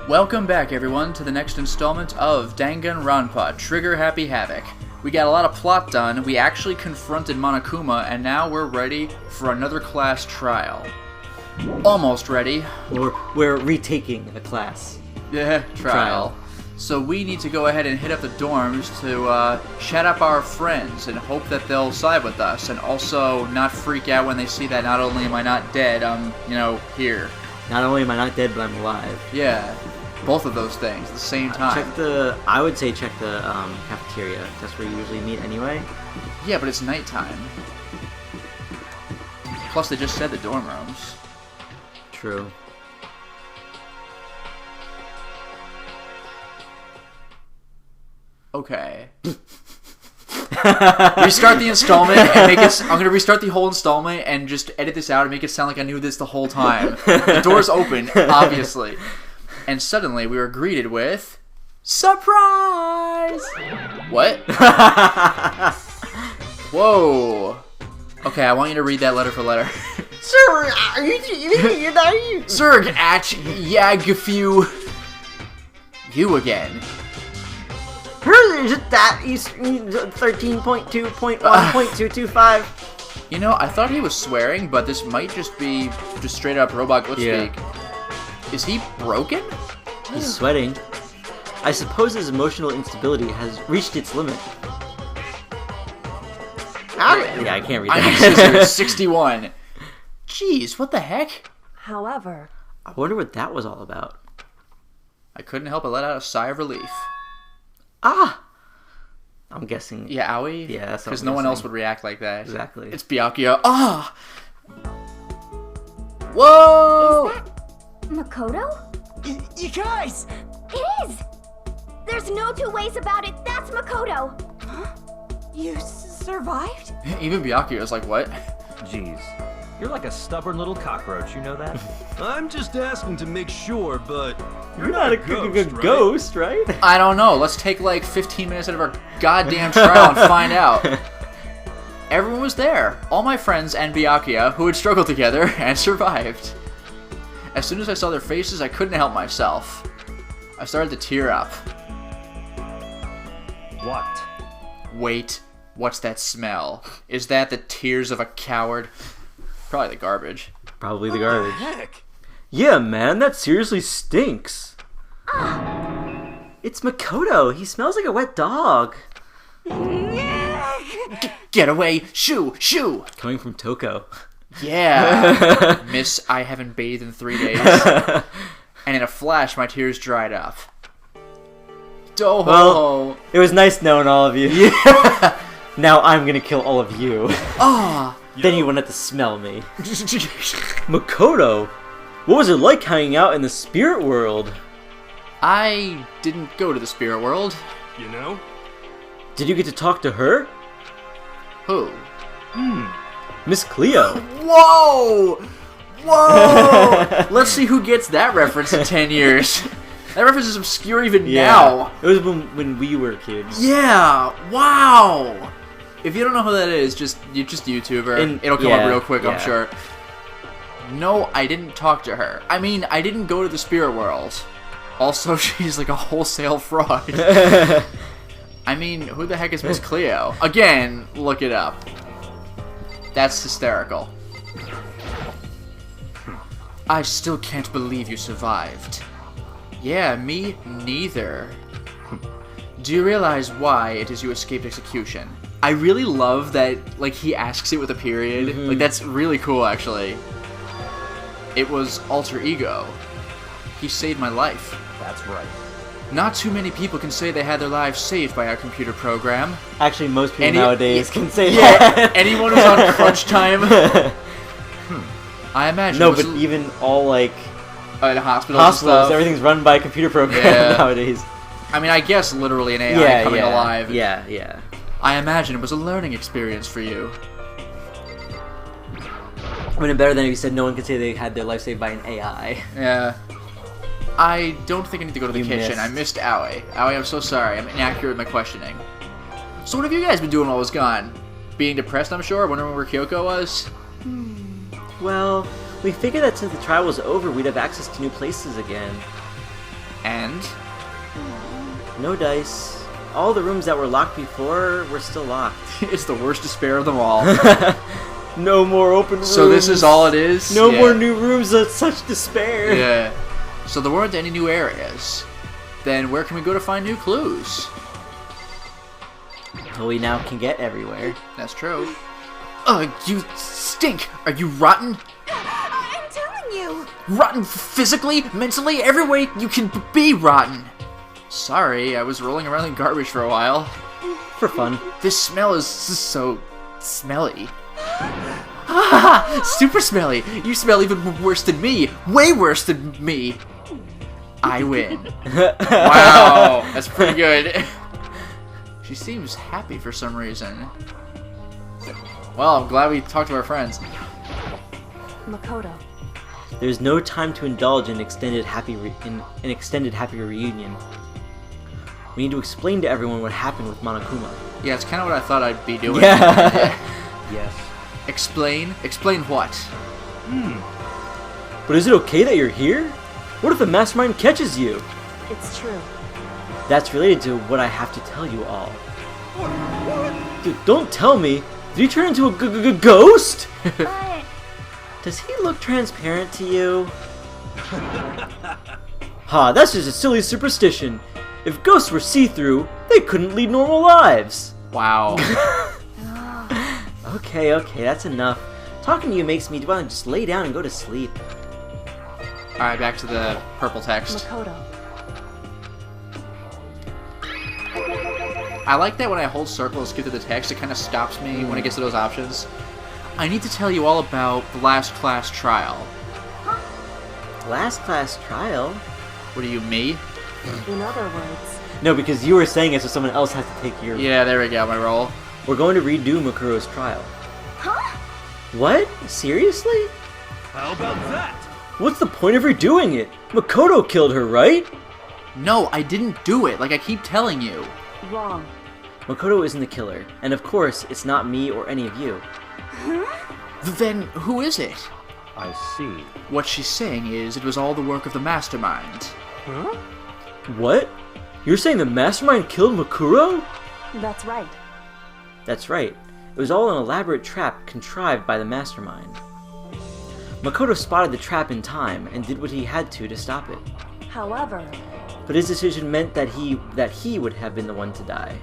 Welcome back, everyone, to the next installment of Danganronpa, Trigger Happy Havoc. We got a lot of plot done, we actually confronted Monokuma, and now we're ready for another class trial. Almost ready. We're retaking the class. Yeah, trial. So we need to go ahead and hit up the dorms to chat up our friends and hope that they'll side with us, and also not freak out when they see that not only am I not dead, I'm, here. Not only am I not dead, but I'm alive. Yeah. Both of those things at the same time. I would say check the cafeteria. That's where you usually meet anyway. Yeah, but it's nighttime. Plus, they just said the dorm rooms. True. Okay. Restart the installment and make it. I'm gonna restart the whole installment and just edit this out and make it sound like I knew this the whole time. The door's open, obviously. And suddenly we were greeted with... Surprise! What? Whoa. Okay, I want you to read that letter for letter. Sir, you're not you. Sir, Yagafew. You again. Is it that? 13.2.1.225. I thought he was swearing, but this might just be straight up robot glitch speak. Is he broken? He's sweating. I suppose his emotional instability has reached its limit. Yeah, I can't read that. I'm 61. Jeez, what the heck? However... I wonder what that was all about. I couldn't help but let out a sigh of relief. Ah! I'm guessing... Yeah, owie? Yeah, that's what because no one else would react like that. Exactly. It's Byakuya. Ah! Whoa! Is that Makoto? You guys! It is! There's no two ways about it. That's Makoto. Huh? You survived? Even Byakuya's like, what? Jeez. You're like a stubborn little cockroach, you know that? I'm just asking to make sure, but... You're not a ghost, right? I don't know. Let's take like 15 minutes out of our goddamn trial and find out. Everyone was there. All my friends and Byakuya, who had struggled together and survived. As soon as I saw their faces, I couldn't help myself. I started to tear up. What? Wait, what's that smell? Is that the tears of a coward? Probably the garbage. Probably the garbage. Heck? Yeah, man, that seriously stinks. It's Makoto. He smells like a wet dog. Get away! Shoo! Shoo! Coming from Toko. Yeah! Miss, I haven't bathed in 3 days. And in a flash, my tears dried up. Doho! Well, it was nice knowing all of you. Yeah. Now I'm gonna kill all of you. Ah! Then you won't have to smell me. Makoto? What was it like hanging out in the spirit world? I didn't go to the spirit world. You know? Did you get to talk to her? Who? Miss Cleo. Whoa! Whoa! Let's see who gets that reference in 10 years. That reference is obscure even now. It was when we were kids. Yeah! Wow! If you don't know who that is, just YouTube her. It'll come up real quick, I'm sure. No, I didn't talk to her. I mean, I didn't go to the spirit world. Also, she's like a wholesale fraud. I mean, who the heck is Miss Cleo? Again, look it up. That's hysterical. I still can't believe you survived. Yeah, me neither. Do you realize why it is you escaped execution? I really love that, like, he asks it with a period. Like, that's really cool, actually. It was alter ego. He saved my life. That's right. Not too many people can say they had their lives saved by our computer program. Actually, most people nowadays can say that. Yeah, anyone who's on crunch time. I imagine. No, but even all, like... in hospitals, everything's run by a computer program nowadays. I mean, I guess literally an AI coming alive. Yeah. I imagine it was a learning experience for you. Would have been better than if you said no one could say they had their life saved by an AI. Yeah. I don't think I need to go to the kitchen. Missed. I missed Aoi. Aoi, I'm so sorry. I'm inaccurate with my questioning. So what have you guys been doing while I was gone? Being depressed, I'm sure? Wondering where Kyoko was? Well, we figured that since the trial was over, we'd have access to new places again. And? No dice. All the rooms that were locked before were still locked. It's the worst despair of them all. No more open rooms. So this is all it is? No more new rooms of such despair. Yeah. So there weren't any new areas. Then where can we go to find new clues? Well, we now can get everywhere. That's true. You stink! Are you rotten? I'm telling you! Rotten physically, mentally, every way you can be rotten! Sorry, I was rolling around in garbage for a while. For fun. This smell is so smelly. Ah, super smelly! You smell even worse than me! Way worse than me! I win. Wow, that's pretty good. She seems happy for some reason. Well, I'm glad we talked to our friends. Makoto. There's no time to indulge in an extended happy reunion. We need to explain to everyone what happened with Monokuma. Yeah, it's kind of what I thought I'd be doing. Yeah. Yes. Explain? Explain what? But is it okay that you're here? What if the mastermind catches you? It's true. That's related to what I have to tell you all. Dude, don't tell me. Did he turn into a ghost? But Does he look transparent to you? Ha, that's just a silly superstition. If ghosts were see-through, they couldn't lead normal lives. Wow. Okay, that's enough. Talking to you makes me want to just lay down and go to sleep. Alright, back to the purple text. Makoto. I like that when I hold circle and skip to the text, it kind of stops me when it gets to those options. I need to tell you all about the last class trial. Last class trial? What are you, me? In other words. No, because you were saying it so someone else has to take your... Yeah, there we go, my roll. We're going to redo Makuro's trial. Huh? What? Seriously? How about that? What's the point of redoing it? Makoto killed her, right? No, I didn't do it, like I keep telling you. Wrong. Makoto isn't the killer, and of course, it's not me or any of you. Then who is it? I see. What she's saying is it was all the work of the mastermind. Huh? What? You're saying the mastermind killed Makuro? That's right. That's right. It was all an elaborate trap contrived by the mastermind. Makoto spotted the trap in time and did what he had to stop it. However, But his decision meant that he would have been the one to die.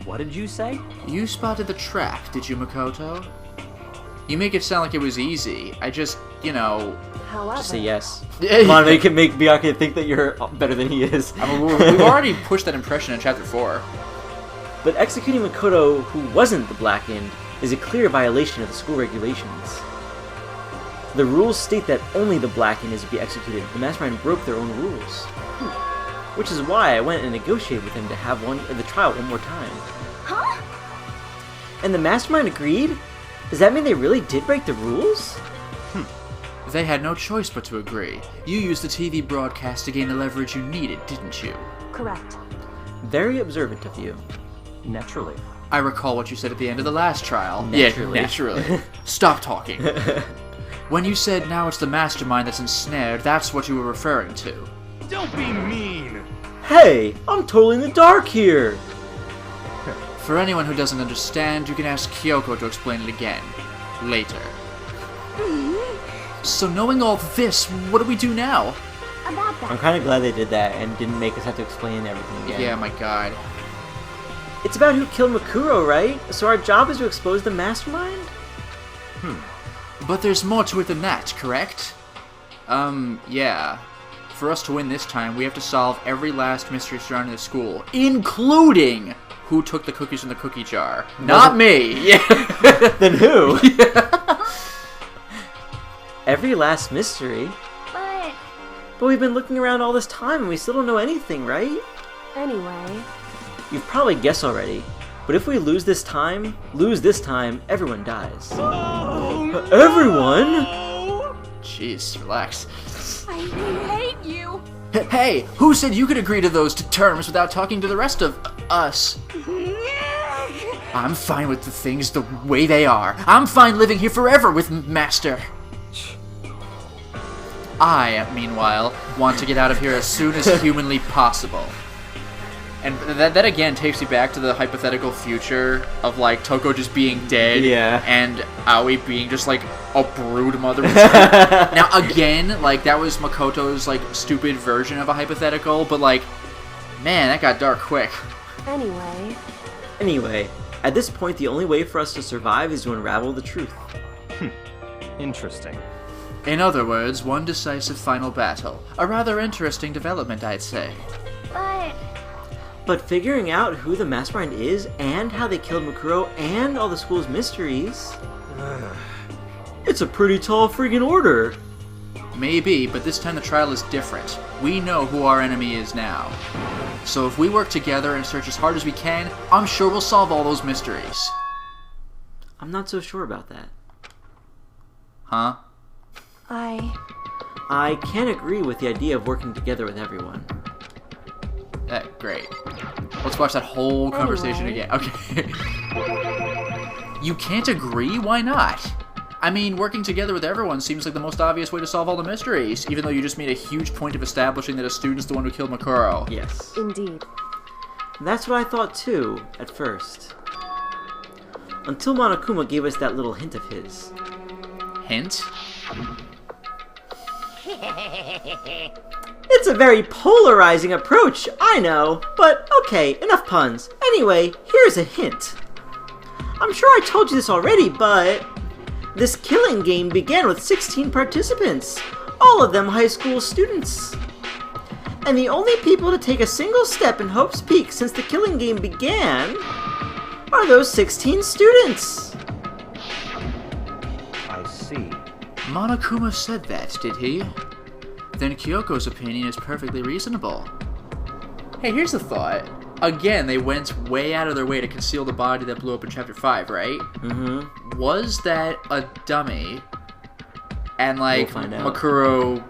What did you say? You spotted the trap, did you, Makoto? You make it sound like it was easy. I just, however. Just say yes. Come on, make Byakuya think that you're better than he is. I mean, we've already pushed that impression in Chapter 4. But executing Makoto, who wasn't the Black End, is a clear violation of the school regulations. The rules state that only the Black End is to be executed. The mastermind broke their own rules. Which is why I went and negotiated with him to have the trial one more time. Huh? And the mastermind agreed? Does that mean they really did break the rules? They had no choice but to agree. You used the TV broadcast to gain the leverage you needed, didn't you? Correct. Very observant of you. Naturally. I recall what you said at the end of the last trial. Naturally. Yeah, naturally. Stop talking. When you said now it's the mastermind that's ensnared, that's what you were referring to. Don't be mean. Hey, I'm totally in the dark here. For anyone who doesn't understand, you can ask Kyoko to explain it again. Later. So knowing all this, what do we do now? About that. I'm kind of glad they did that and didn't make us have to explain everything again. Yeah, my god. It's about who killed Makuro, right? So our job is to expose the mastermind? But there's more to it than that, correct? Yeah. For us to win this time, we have to solve every last mystery surrounding the school, including who took the cookies from the cookie jar. Not me! Yeah. Then who? Every last mystery? But But we've been looking around all this time and we still don't know anything, right? anyway. You've probably guessed already. But if we lose this time, everyone dies. Everyone? Jeez, relax. I hate you. Hey, who said you could agree to those terms without talking to the rest of us? I'm fine with the things the way they are. I'm fine living here forever with Master. I, meanwhile, want to get out of here as soon as humanly possible. And that again takes me back to the hypothetical future of, like, Toko just being dead and Aoi being just, like, a brood mother. Now, again, like, that was Makoto's, like, stupid version of a hypothetical, but, like, man, that got dark quick. Anyway, at this point, the only way for us to survive is to unravel the truth. Interesting. In other words, one decisive final battle. A rather interesting development, I'd say. But figuring out who the mastermind is, and how they killed Makuro, and all the school's mysteries... it's a pretty tall friggin' order! Maybe, but this time the trial is different. We know who our enemy is now. So if we work together and search as hard as we can, I'm sure we'll solve all those mysteries. I'm not so sure about that. Huh? I can't agree with the idea of working together with everyone. Great. Let's watch that whole conversation again. Okay. You can't agree? Why not? I mean, working together with everyone seems like the most obvious way to solve all the mysteries, even though you just made a huge point of establishing that a student's the one who killed Makuro. Yes. Indeed. That's what I thought too, at first. Until Monokuma gave us that little hint of his. Hint? It's a very polarizing approach, I know, but okay, enough puns. Anyway, here's a hint. I'm sure I told you this already, but this killing game began with 16 participants, all of them high school students. And the only people to take a single step in Hope's Peak since the killing game began are those 16 students. I see. Monokuma said that, did he? Then Kyoko's opinion is perfectly reasonable. Hey, here's a thought. Again, they went way out of their way to conceal the body that blew up in Chapter 5, right? Mm-hmm. Was that a dummy? And, like, We'll find out. Makuro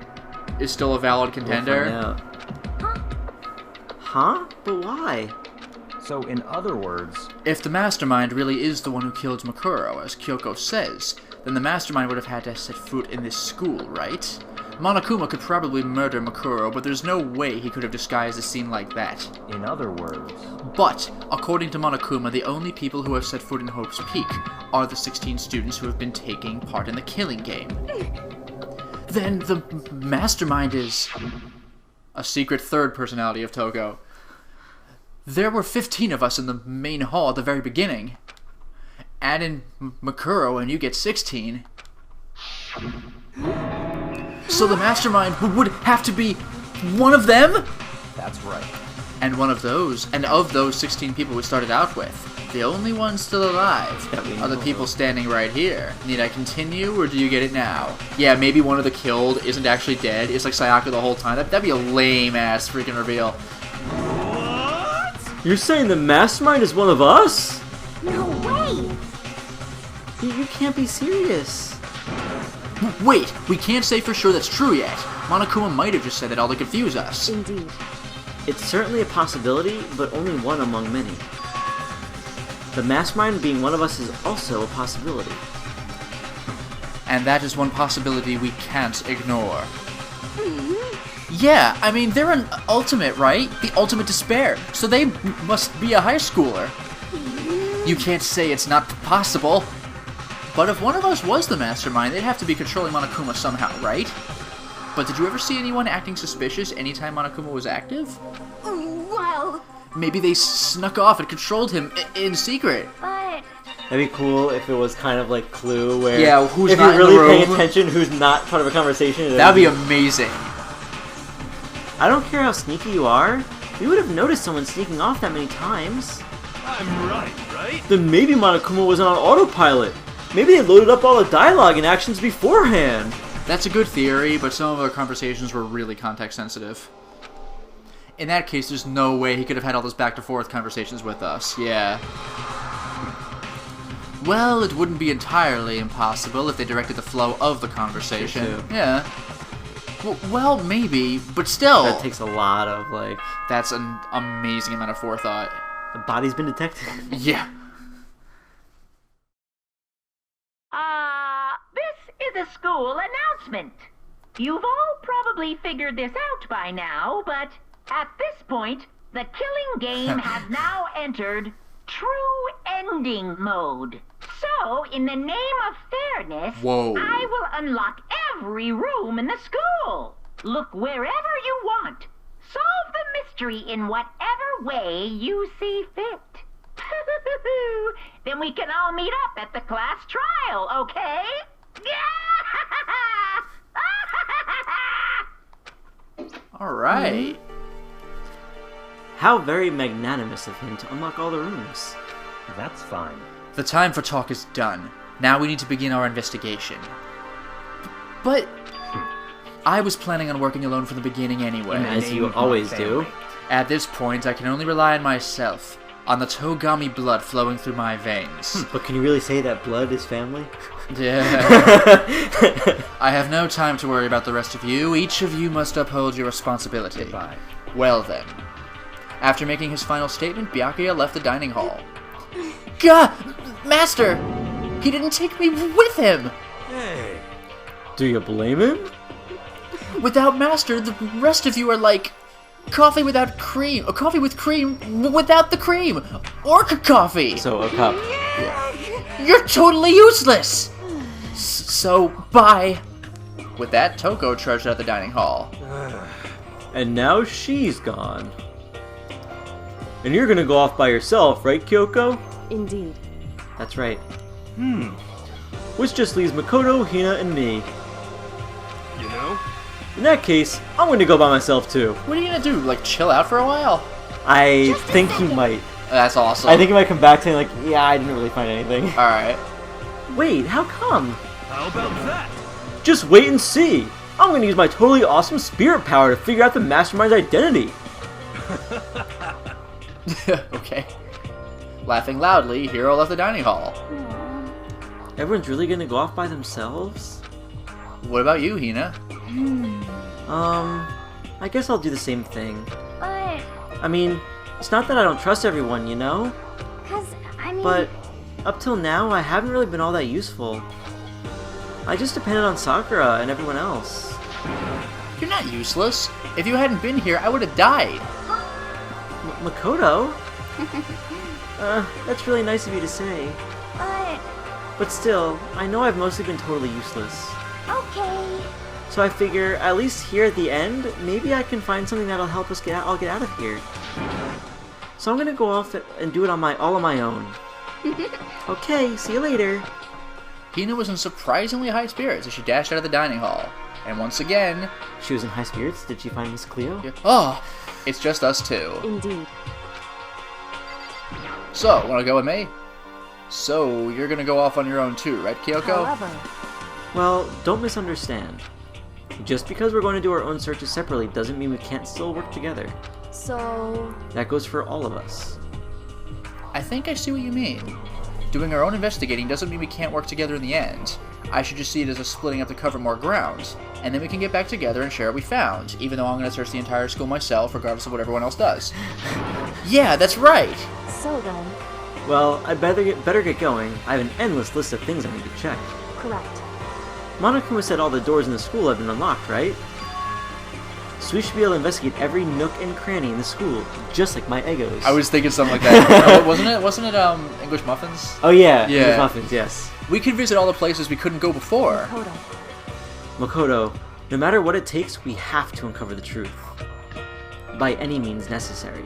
is still a valid contender? We'll find out. Huh? But why? So, in other words... If the mastermind really is the one who killed Makuro, as Kyoko says, then the mastermind would have had to set foot in this school, right? Monokuma could probably murder Makuro, but there's no way he could have disguised a scene like that. In other words... But, according to Monokuma, the only people who have set foot in Hope's Peak are the 16 students who have been taking part in the killing game. Then the mastermind is a secret third personality of Toko. There were 15 of us in the main hall at the very beginning. Add in Makuro and you get 16. So the mastermind would have to be one of them? That's right. And one of those, and of those 16 people we started out with, the only ones still alive are the people standing right here. Need I continue, or do you get it now? Yeah, maybe one of the killed isn't actually dead. It's like Sayaka the whole time. That'd be a lame-ass freaking reveal. What? You're saying the mastermind is one of us? No way! You can't be serious. Wait, we can't say for sure that's true yet. Monokuma might have just said it all to confuse us. Indeed. It's certainly a possibility, but only one among many. The mastermind being one of us is also a possibility. And that is one possibility we can't ignore. Yeah, I mean, they're an ultimate, right? The ultimate despair. So they must be a high schooler. You can't say it's not possible. But if one of us was the mastermind, they'd have to be controlling Monokuma somehow, right? But did you ever see anyone acting suspicious anytime Monokuma was active? Well... Maybe they snuck off and controlled him in secret. But... That'd be cool if it was kind of like Clue, where Yeah, who's if not you're in really the paying room? attention, who's not part of a conversation. That'd be amazing. I don't care how sneaky you are. We would have noticed someone sneaking off that many times. I'm right? Then maybe Monokuma was on autopilot. Maybe they loaded up all the dialogue and actions beforehand. That's a good theory, but some of our conversations were really context sensitive. In that case, there's no way he could have had all those back-to-forth conversations with us. Yeah. Well, it wouldn't be entirely impossible if they directed the flow of the conversation. True. Yeah. Well, maybe, but still. That takes a lot of, like... That's an amazing amount of forethought. The body's been detected. Yeah. This is a school announcement. You've all probably figured this out by now, but at this point, the killing game has now entered true ending mode. So, in the name of fairness, I will unlock every room in the school. Look wherever you want. Solve the mystery in whatever way you see fit. Then we can all meet up at the class trial, okay? All right. How very magnanimous of him to unlock all the rooms. That's fine. The time for talk is done. Now we need to begin our investigation. But I was planning on working alone from the beginning anyway. As you always do. At this point, I can only rely on myself, on the Togami blood flowing through my veins. But can you really say that blood is family? Yeah. I have no time to worry about the rest of you. Each of you must uphold your responsibility. Goodbye. Well then. After making his final statement, Byakuya left the dining hall. Gah! Master! He didn't take me with him! Hey. Do you blame him? Without Master, the rest of you are like coffee without cream. Or coffee with cream without the cream. Orca coffee! So, a cup. You're totally useless! So, bye. With that, Toko trudged out of the dining hall. And now she's gone. And you're gonna go off by yourself, right, Kyoko? Indeed. That's right. Which just leaves Makoto, Hina, and me. You know? In that case, I'm gonna go by myself too. What are you gonna do? Like, chill out for a while? I think he might. That's awesome. I think he might come back to me like, yeah, I didn't really find anything. Alright. Wait, how come? How about that? Just wait and see. I'm gonna use my totally awesome spirit power to figure out the mastermind's identity. Okay. Laughing loudly, Hiro left the dining hall. Everyone's really gonna go off by themselves? What about you, Hina? I guess I'll do the same thing. But, I mean, it's not that I don't trust everyone, you know? But up till now, I haven't really been all that useful. I just depended on Sakura and everyone else. You're not useless. If you hadn't been here, I would have died. Makoto? That's really nice of you to say. But still, I know I've mostly been totally useless. okay. So I figure, at least here at the end, maybe I can find something that'll help us get out of here. So I'm gonna go off and do it all on my own. Okay, see you later. Hina was in surprisingly high spirits as she dashed out of the dining hall. And once again... She was in high spirits? Did she find Miss Cleo? Oh, it's just us two. Indeed. So, wanna go with me? So, you're gonna go off on your own too, right, Kyoko? However, Well, don't misunderstand. Just because we're going to do our own searches separately doesn't mean we can't still work together. so... That goes for all of us. I think I see what you mean. Doing our own investigating doesn't mean we can't work together in the end. I should just see it as a splitting up to cover more ground, and then we can get back together and share what we found, even though I'm going to search the entire school myself, regardless of what everyone else does. Yeah, that's right! So then, Well, I better get going. I have an endless list of things I need to check. correct. Monokuma said all the doors in the school have been unlocked, right? So we should be able to investigate every nook and cranny in the school, just like my Egos. I was thinking something like that. Wasn't it English Muffins? Oh yeah, Yeah. English muffins, yes. We could visit all the places we couldn't go before. Makoto. Makoto, no matter what it takes, we have to uncover the truth. By any means necessary.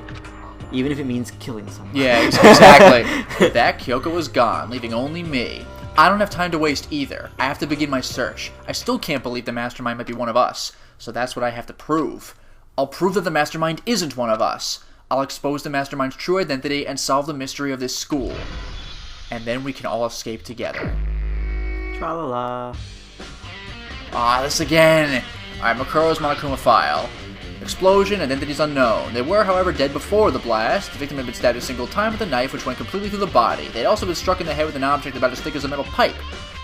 Even if it means killing someone. Yeah, exactly. With that, Kyoko was gone, leaving only me. I don't have time to waste either. I have to begin my search. I still can't believe the mastermind might be one of us, so that's what I have to prove. I'll prove that the mastermind isn't one of us. I'll expose the mastermind's true identity and solve the mystery of this school. And then we can all escape together. Tra-la-la. Ah, this again! Alright, Makuro's Monokuma file. Explosion, identities unknown. They were, however, dead before the blast. The victim had been stabbed a single time with a knife, which went completely through the body. They'd also been struck in the head with an object about as thick as a metal pipe.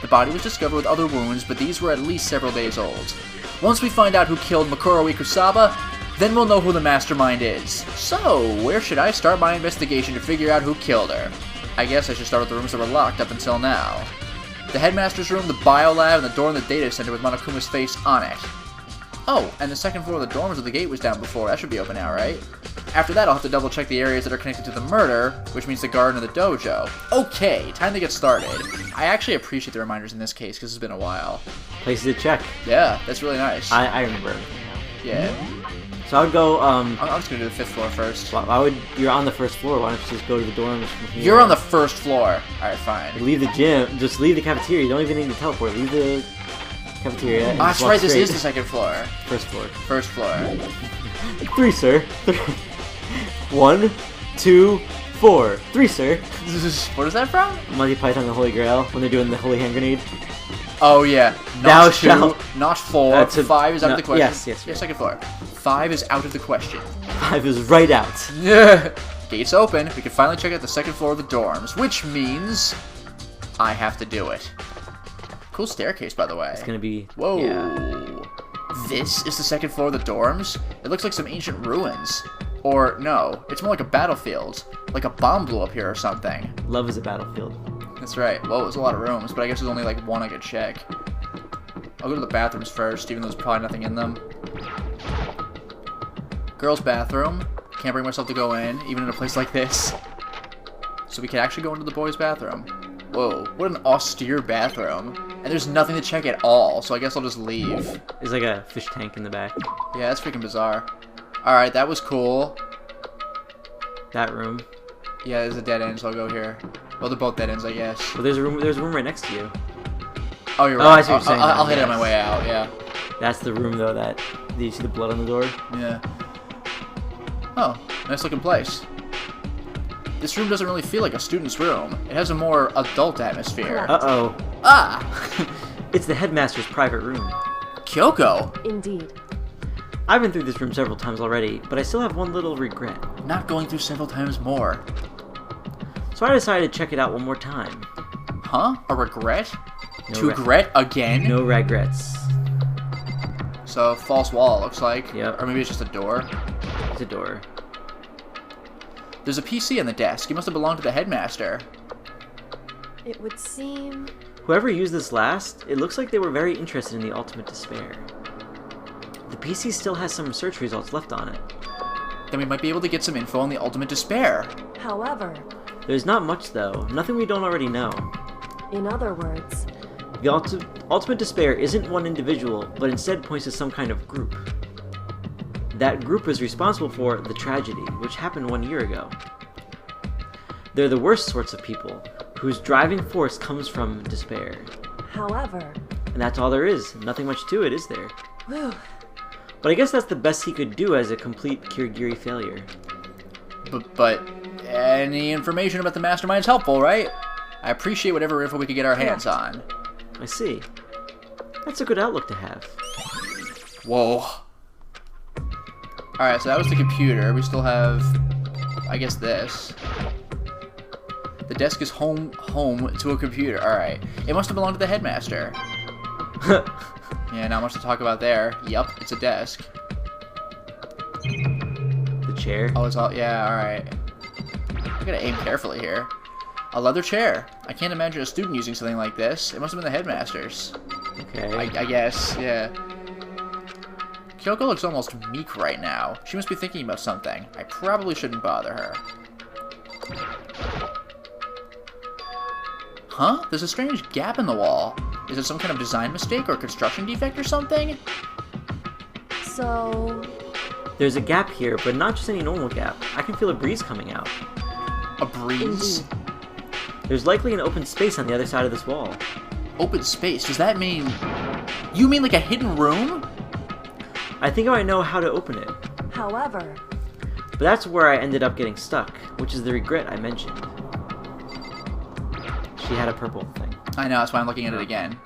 The body was discovered with other wounds, but these were at least several days old. Once we find out who killed Makuro Ikusaba, then we'll know who the mastermind is. So, where should I start my investigation to figure out who killed her? I guess I should start with the rooms that were locked up until now. The headmaster's room, the biolab, and the door in the data center with Monokuma's face on it. Oh, and the second floor of the dorms where the gate was down before. That should be open now, right? After that, I'll have to double check the areas that are connected to the murder, which means the garden and the dojo. Okay, time to get started. I actually appreciate the reminders in this case, because it's been a while. Places to check. Yeah, that's really nice. I remember everything now. Yeah. So I would go, I'm just gonna do the 5th floor first. You're on the first floor, why don't you just go to the dorms from here? You're on the 1st floor. Alright, fine. Leave the gym, just leave the cafeteria, you don't even need to teleport, leave the cafeteria. And That's right, this is the 2nd floor. First floor. 1st floor. 3, sir. 1, 2, 4. 3, sir. What is that from? Monty Python and the Holy Grail, when they're doing the holy hand grenade. Oh, yeah. Thou Not 2, shalt. not 4. 5 is out of the question. Yes. Yeah, 2nd floor. 5 is out of the question. 5 is right out. Yeah. Gates open. We can finally check out the 2nd floor of the dorms, which means I have to do it. Cool staircase, by the way. It's gonna be... Whoa. Yeah. This is the 2nd floor of the dorms? It looks like some ancient ruins. Or, no, it's more like a battlefield. Like a bomb blew up here or something. Love is a battlefield. That's right. Well, there's a lot of rooms, but I guess there's only like one I could check. I'll go to the bathrooms first, even though there's probably nothing in them. Girls' bathroom. Can't bring myself to go in, even in a place like this. So we can actually go into the boys' bathroom. Whoa, what an austere bathroom. And there's nothing to check at all, so I guess I'll just leave. There's like a fish tank in the back. Yeah, that's freaking bizarre. Alright, that was cool. That room. Yeah, there's a dead end, so I'll go here. Well, they're both dead ends, I guess. Well, there's a room right next to you. Oh, you're right. I see what you're saying. I'll hit it on my way out, yeah. That's the room, though, that... Do you see the blood on the door? Yeah. Oh, nice looking place. This room doesn't really feel like a student's room. It has a more adult atmosphere. Uh-oh. Ah! It's the headmaster's private room. Kyoko! Indeed. I've been through this room several times already, but I still have one little regret. Not going through several times more. So I decided to check it out one more time. Huh? A regret? No To regret again? No regrets. So, false wall, it looks like. Yep. Or maybe it's just a door. It's a door. There's a PC on the desk. It must have belonged to the headmaster. It would seem... Whoever used this last, it looks like they were very interested in the Ultimate Despair. The PC still has some search results left on it. Then we might be able to get some info on the Ultimate Despair. However, There's not much, though. Nothing we don't already know. in other words, The Ultimate Despair isn't one individual, but instead points to some kind of group. That group is responsible for the tragedy, which happened 1 year ago. They're the worst sorts of people, whose driving force comes from despair. however... And that's all there is. Nothing much to it, is there? Whew. But I guess that's the best he could do as a complete Kirigiri failure. But any information about the mastermind is helpful, right? I appreciate whatever info we could get our hands on. I see. That's a good outlook to have. Whoa. Alright, so that was the computer. We still have, I guess, this. The desk is home to a computer. Alright. It must have belonged to the headmaster. Yeah, not much to talk about there. Yup, it's a desk. The chair. Oh, it's all, yeah, alright. I gotta aim carefully here. A leather chair. I can't imagine a student using something like this. It must have been the headmaster's. Okay. I guess, yeah. Kyoko looks almost meek right now. She must be thinking about something. I probably shouldn't bother her. Huh? There's a strange gap in the wall. Is it some kind of design mistake or construction defect or something? So... There's a gap here, but not just any normal gap. I can feel a breeze coming out. A breeze? Indeed. There's likely an open space on the other side of this wall. Open space? Does that mean... You mean like a hidden room? I think I might know how to open it. However... But that's where I ended up getting stuck, which is the regret I mentioned. She had a purple thing. I know, that's why I'm looking at it again.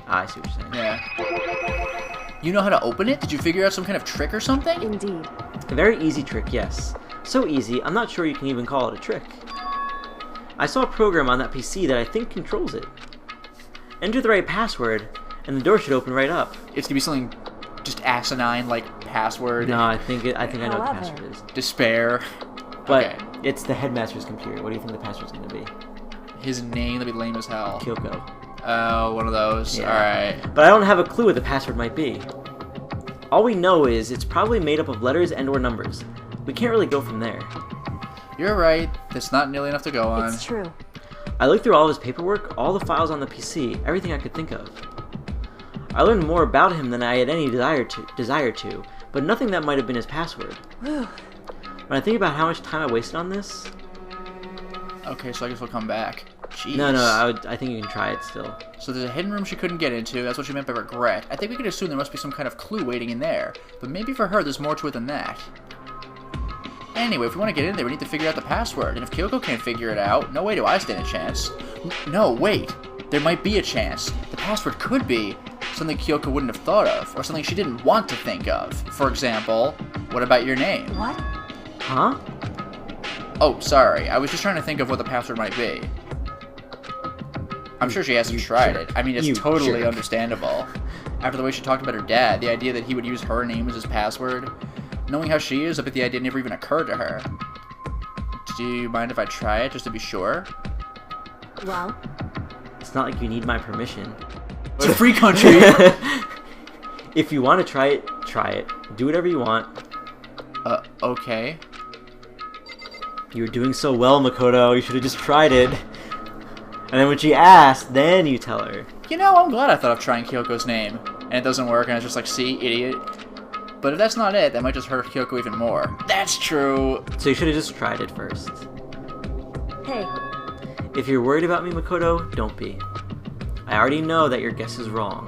Ah, I see what you're saying. Yeah. You know how to open it? Did you figure out some kind of trick or something? Indeed. A very easy trick, yes. So easy, I'm not sure you can even call it a trick. I saw a program on that PC that I think controls it. Enter the right password, and the door should open right up. It's gonna be something just asinine, like password. No, I think I know what the However. password is. Despair. But Okay. it's the headmaster's computer. What do you think the password's gonna be? His name, that'd be lame as hell. Kyoko. One of those. Yeah. Alright. But I don't have a clue what the password might be. All we know is it's probably made up of letters and or numbers. We can't really go from there. You're right. That's not nearly enough to go on. It's true. I looked through all of his paperwork, all the files on the PC, everything I could think of. I learned more about him than I had any desire to, but nothing that might have been his password. Whew. When I think about how much time I wasted on this... Okay, so I guess we'll come back. Jeez. No, I think you can try it still. So there's a hidden room she couldn't get into. That's what she meant by regret. I think we could assume there must be some kind of clue waiting in there. But maybe for her there's more to it than that. Anyway, if we want to get in there, we need to figure out the password. And if Kyoko can't figure it out, no way do I stand a chance. No, wait. There might be a chance. The password could be something Kyoko wouldn't have thought of, or something she didn't want to think of. For example, what about your name? What? Huh? Oh, sorry. I was just trying to think of what the password might be. I'm sure she hasn't tried it. I mean, it's totally understandable. After the way she talked about her dad, the idea that he would use her name as his password, knowing how she is, I bet the idea never even occurred to her. Do you mind if I try it, just to be sure? Well, It's not like you need my permission. It's a free country! If you want to try it, try it. Do whatever you want. Okay. You were doing so well, Makoto. You should have just tried it. And then when she asked, then you tell her. You know, I'm glad I thought of trying Kyoko's name, and it doesn't work, and it's just like, see, idiot. But if that's not it, that might just hurt Kyoko even more. That's true! So you should have just tried it first. hey, If you're worried about me, Makoto, don't be. I already know that your guess is wrong.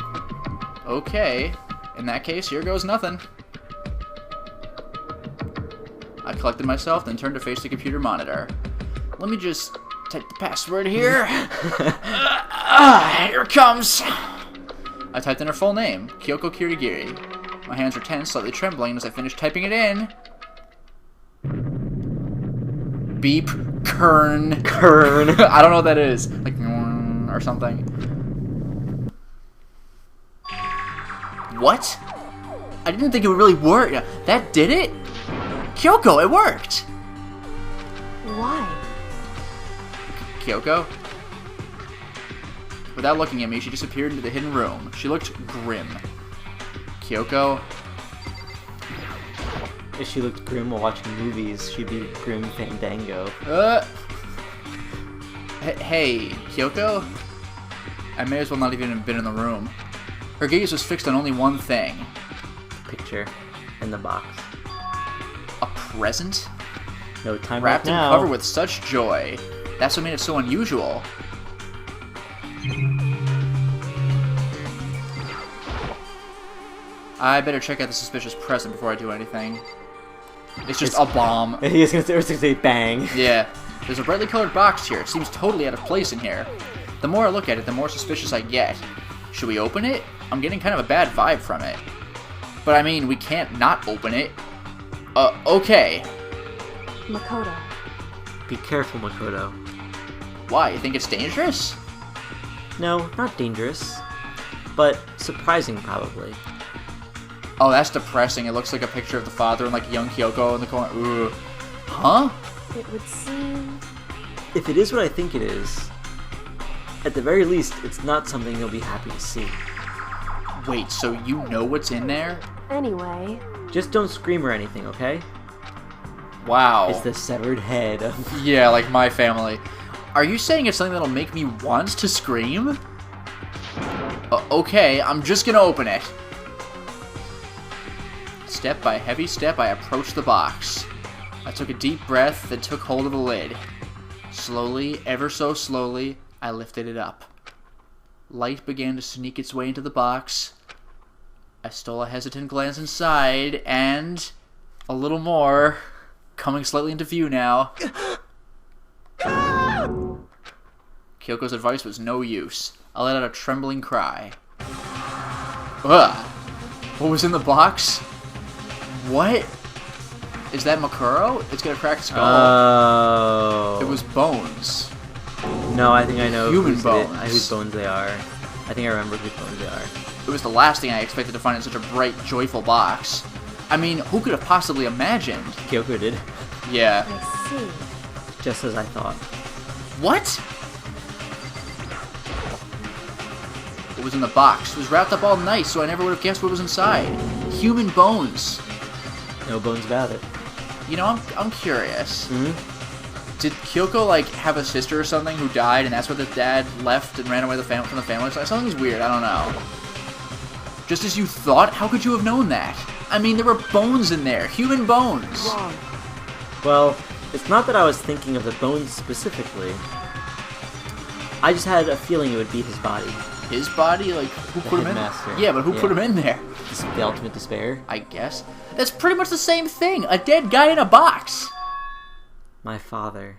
Okay. In that case, here goes nothing. I collected myself, then turned to face the computer monitor. Let me just type the password here. Here it comes. I typed in her full name, Kyoko Kirigiri. My hands were tense, slightly trembling as I finished typing it in. Beep. Kern. Kern. I don't know what that is. Like, or something. What? I didn't think it would really work. That did it? Kyoko, it worked! why? Kyoko? Without looking at me, she disappeared into the hidden room. She looked grim. Kyoko? If she looked grim while watching movies, she'd be Grim Fandango. Hey, Kyoko? I may as well not even have been in the room. Her gaze was fixed on only one thing. Picture in the box. A present? No time Wrapped right and now. covered with such joy. That's what made it so unusual. I better check out the suspicious present before I do anything. It's just a bomb. He's gonna say bang. Yeah. There's a brightly colored box here. It seems totally out of place in here. The more I look at it, the more suspicious I get. Should we open it? I'm getting kind of a bad vibe from it. But I mean, we can't not open it. Okay. Makoto. Be careful, Makoto. Why? You think it's dangerous? No, not dangerous. But surprising, probably. Oh, that's depressing. It looks like a picture of the father and like young Kyoko in the corner. Ooh. Huh? It would seem... If it is what I think it is, at the very least, it's not something you'll be happy to see. Wait, so you know what's in there? Anyway, Just don't scream or anything, okay? Wow. It's the severed head of... Yeah, like my family. Are you saying it's something that'll make me want to scream? Okay, I'm just gonna open it. Step by heavy step, I approached the box. I took a deep breath, then took hold of the lid. Slowly, ever so slowly, I lifted it up. Light began to sneak its way into the box. I stole a hesitant glance inside, and... a little more. Coming slightly into view now. Kyoko's advice was no use. I let out a trembling cry. Ugh! What was in the box? What? Is that Makuro? It's got a cracked skull. Oh. It was bones. No, I think I know Human whose bones. bones they are. I think I remember whose bones they are. It was the last thing I expected to find in such a bright, joyful box. I mean, who could have possibly imagined? Kyoko did. Yeah. I see. Just as I thought. What? was in the box. It was wrapped up all nice, so I never would have guessed what was inside. Human bones. No bones about it. You know, I'm curious. Mm-hmm. Did Kyoko, like, have a sister or something who died, and that's why the dad left and ran away from the family? Something's weird, I don't know. Just as you thought? How could you have known that? I mean, there were bones in there. Human bones. Wrong. Well, it's not that I was thinking of the bones specifically. I just had a feeling it would be his body. His body? Like, who put him in? Headmaster. Yeah, but who put him in there? The ultimate despair. I guess. That's pretty much the same thing. A dead guy in a box. My father.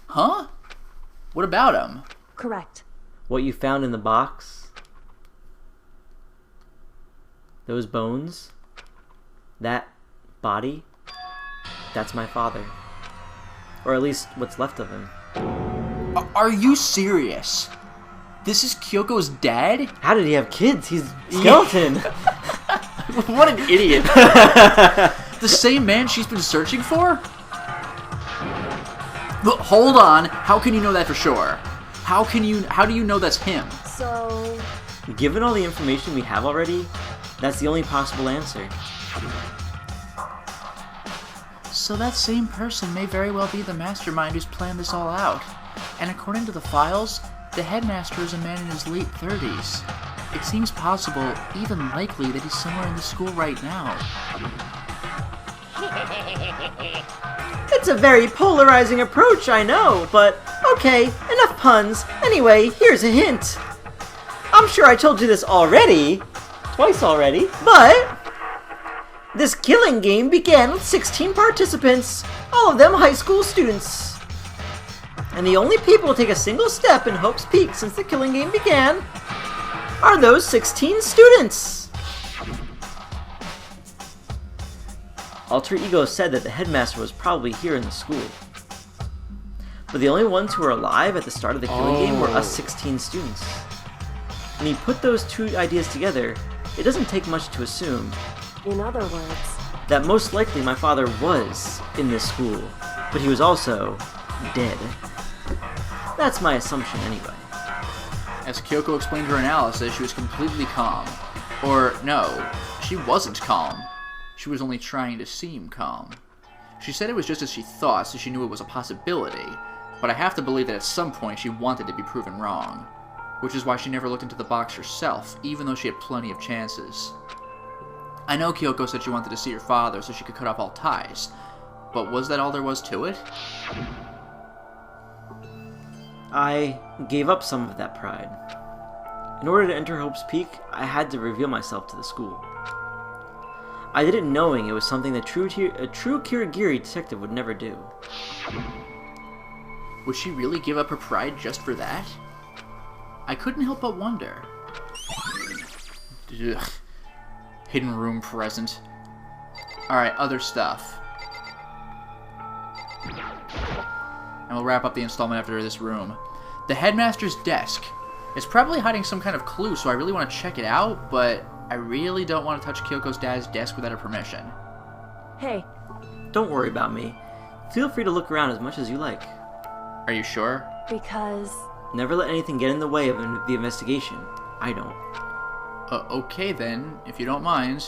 Huh? What about him? Correct. What you found in the box? Those bones? That body? That's my father. Or at least what's left of him. Are you serious? This is Kyoko's dad? How did he have kids? He's skeleton. What an idiot. The same man she's been searching for? Look, hold on. How can you know that for sure? How do you know that's him? So... Given all the information we have already, that's the only possible answer. So that same person may very well be the mastermind who's planned this all out. And according to the files, the headmaster is a man in his late 30s. It seems possible, even likely, that he's somewhere in the school right now. It's a very polarizing approach, I know, but okay, enough puns. Anyway, here's a hint. I'm sure I told you this already, twice already, but this killing game began with 16 participants, all of them high school students. And the only people to take a single step in Hope's Peak since the killing game began are those 16 students. Alter Ego said that the headmaster was probably here in the school. But the only ones who were alive at the start of the killing game were us 16 students. When you put those two ideas together, it doesn't take much to assume In other words... that most likely my father was in this school, but he was also dead. That's my assumption anyway. As Kyoko explained her analysis, she was completely calm. Or, no, she wasn't calm. She was only trying to seem calm. She said it was just as she thought, so she knew it was a possibility, but I have to believe that at some point she wanted to be proven wrong. Which is why she never looked into the box herself, even though she had plenty of chances. I know Kyoko said she wanted to see her father so she could cut off all ties, but was that all there was to it? I gave up some of that pride. In order to enter Hope's Peak, I had to reveal myself to the school. I did it knowing it was something that a true Kirigiri detective would never do. Would she really give up her pride just for that? I couldn't help but wonder. Ugh. Hidden room present. Alright, other stuff. And we'll wrap up the installment after this room. The headmaster's desk. It's probably hiding some kind of clue, so I really want to check it out, but I really don't want to touch Kyoko's dad's desk without her permission. Hey, Don't worry about me. Feel free to look around as much as you like. Are you sure? because... Never let anything get in the way of the investigation. I don't. Okay then, if you don't mind.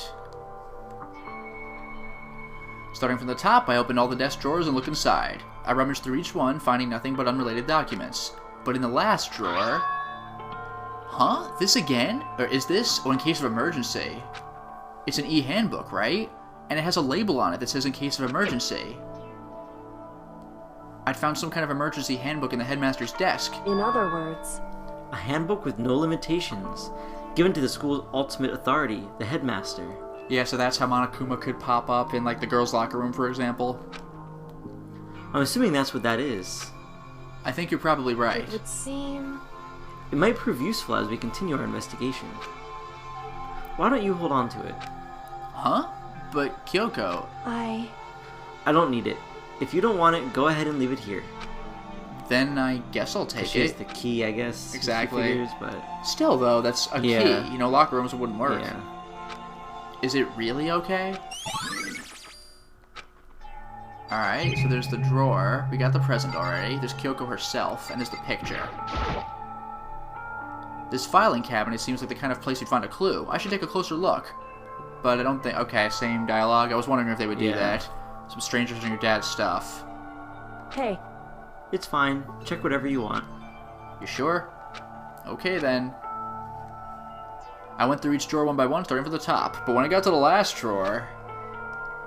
Starting from the top, I opened all the desk drawers and looked inside. I rummaged through each one, finding nothing but unrelated documents. But in the last drawer... Huh? This again? Or is this? Oh, in case of emergency. It's an e-handbook, right? And it has a label on it that says in case of emergency. I'd found some kind of emergency handbook in the headmaster's desk. In other words... A handbook with no limitations, given to the school's ultimate authority, the headmaster. Yeah, so that's how Monokuma could pop up in, like, the girls' locker room, for example. I'm assuming that's what that is. I think you're probably right. It would seem... It might prove useful as we continue our investigation. Why don't you hold on to it? Huh? But, Kyoko... I don't need it. If you don't want it, go ahead and leave it here. Then I guess I'll take She's it. the key, I guess. Exactly. She figures, but... Still, though, that's a Yeah. key. You know, locker rooms wouldn't work. Yeah. Is it really okay? Alright, so there's the drawer. We got the present already. There's Kyoko herself, and there's the picture. This filing cabinet seems like the kind of place you'd find a clue. I should take a closer look. But I don't think... Okay, same dialogue. I was wondering if they would do that. Some strangers in your dad's stuff. Hey. It's fine. Check whatever you want. You sure? Okay, then. I went through each drawer one by one, starting from the top. But when I got to the last drawer...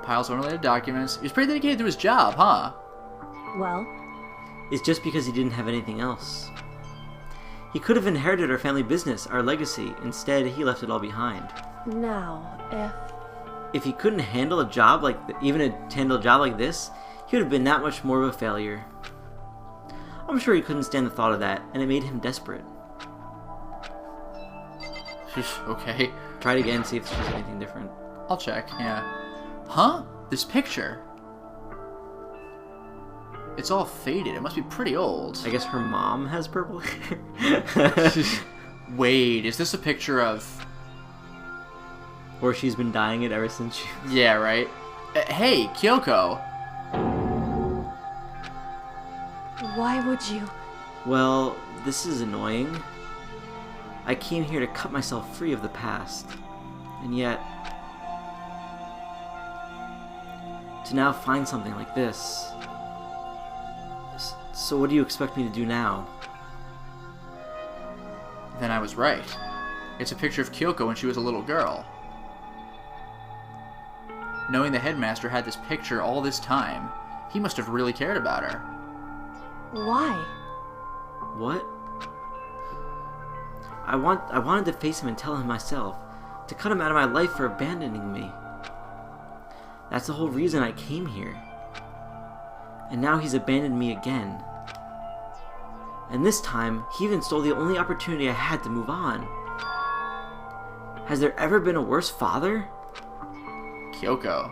Piles of unrelated documents. He was pretty dedicated to his job, huh? Well? It's just because he didn't have anything else. He could have inherited our family business, our legacy. Instead, he left it all behind. Now, if he couldn't handle a job like handle a job like this, he would have been that much more of a failure. I'm sure he couldn't stand the thought of that, and it made him desperate. Okay. Try it again, see if there's anything different. I'll check, yeah. Huh? This picture. It's all faded. It must be pretty old. I guess her mom has purple hair. Wait, is this a picture of... Or she's been dyeing it ever since she... Yeah, right? Hey, Kyoko! why would you? Well, this is annoying. I came here to cut myself free of the past. And yet... to now find something like this. So what do you expect me to do now? Then I was right. It's a picture of Kyoko when she was a little girl. Knowing the headmaster had this picture all this time, he must have really cared about her. Why? What? I wanted to face him and tell him myself, to cut him out of my life for abandoning me. That's the whole reason I came here. And now he's abandoned me again. And this time, he even stole the only opportunity I had to move on. Has there ever been a worse father? Kyoko.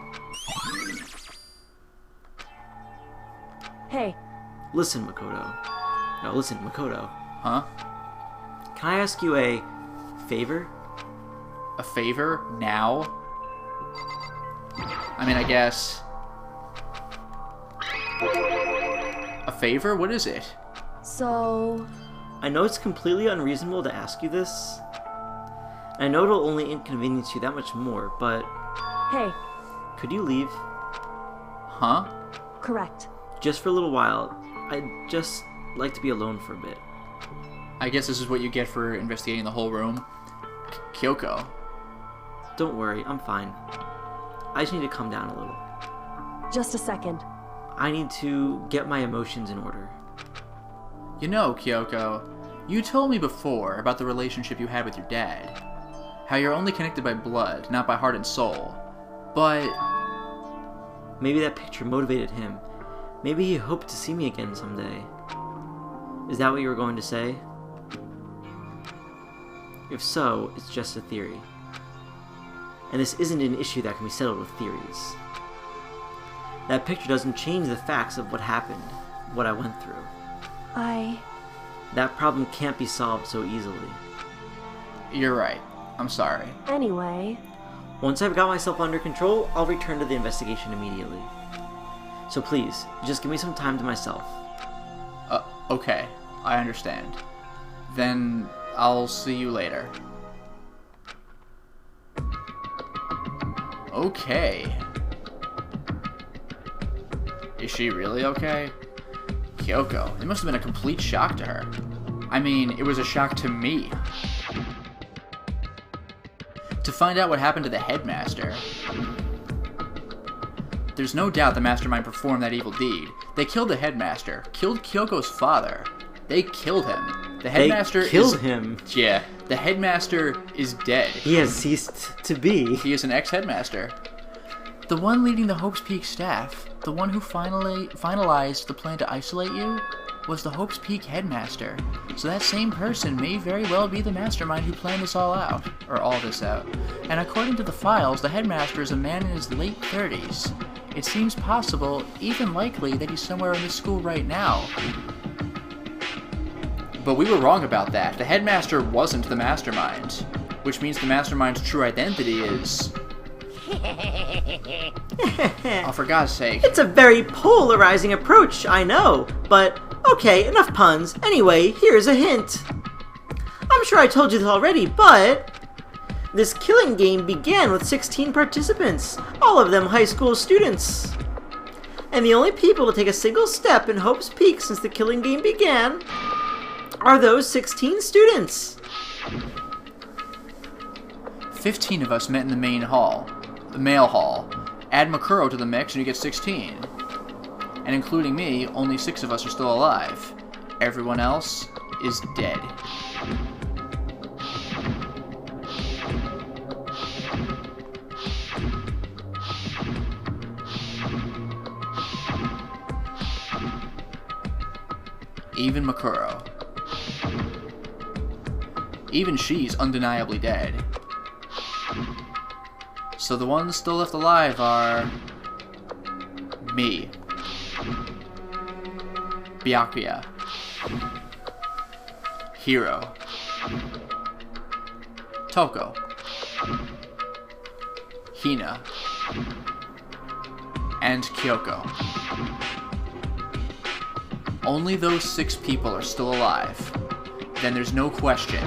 Hey. Listen, Makoto. No, listen, Makoto. Huh? Can I ask you a favor? A favor? Now? I mean, I guess... A favor? What is it? So... I know it's completely unreasonable to ask you this. I know it'll only inconvenience you that much more, but... Hey. Could you leave? Huh? Correct. Just for a little while. I'd just like to be alone for a bit. I guess this is what you get for investigating the whole room. Kyoko. Don't worry, I'm fine. I just need to calm down a little. Just a second. I need to get my emotions in order. You know, Kyoko, you told me before about the relationship you had with your dad. How you're only connected by blood, not by heart and soul. But... maybe that picture motivated him. Maybe he hoped to see me again someday. Is that what you were going to say? If so, it's just a theory. And this isn't an issue that can be settled with theories. That picture doesn't change the facts of what happened, what I went through. That problem can't be solved so easily. You're right. I'm sorry. Anyway... Once I've got myself under control, I'll return to the investigation immediately. So please, just give me some time to myself. Okay. I understand. Then I'll see you later. Okay. Is she really okay? Kyoko, it must have been a complete shock to her. I mean, it was a shock to me. To find out what happened to the headmaster. There's no doubt the mastermind performed that evil deed. They killed the headmaster, killed Kyoko's father. They killed him. The headmaster killed him? Yeah, the headmaster is dead. He has ceased to be. He is an ex-headmaster. The one leading the Hope's Peak staff, the one who finalized the plan to isolate you, was the Hope's Peak headmaster. So that same person may very well be the mastermind who planned this all out. Or all this out. And according to the files, the headmaster is a man in his late 30s. It seems possible, even likely, that he's somewhere in the school right now. But we were wrong about that. The headmaster wasn't the mastermind. Which means the mastermind's true identity is... oh, for God's sake. It's a very polarizing approach, I know. But, okay, enough puns. Anyway, here's a hint. I'm sure I told you this already, but this killing game began with 16 participants, all of them high school students. And the only people to take a single step in Hope's Peak since the killing game began are those 16 students. 15 of us met in the main hall, the male hall. Add Makuro to the mix and you get 16. And including me, only 6 of us are still alive. Everyone else is dead. Even Makuro. Even she's undeniably dead. So the ones still left alive are... me. Byakuya. Hiro. Toko. Hina. And Kyoko. Only those 6 people are still alive. Then there's no question.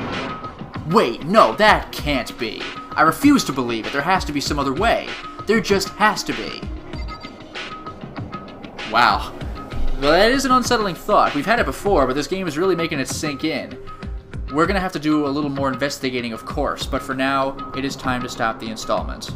Wait, no, that can't be. I refuse to believe it. There has to be some other way. There just has to be. Wow. Well, that is an unsettling thought. We've had it before, but this game is really making it sink in. We're gonna have to do a little more investigating, of course, but for now, it is time to stop the installment.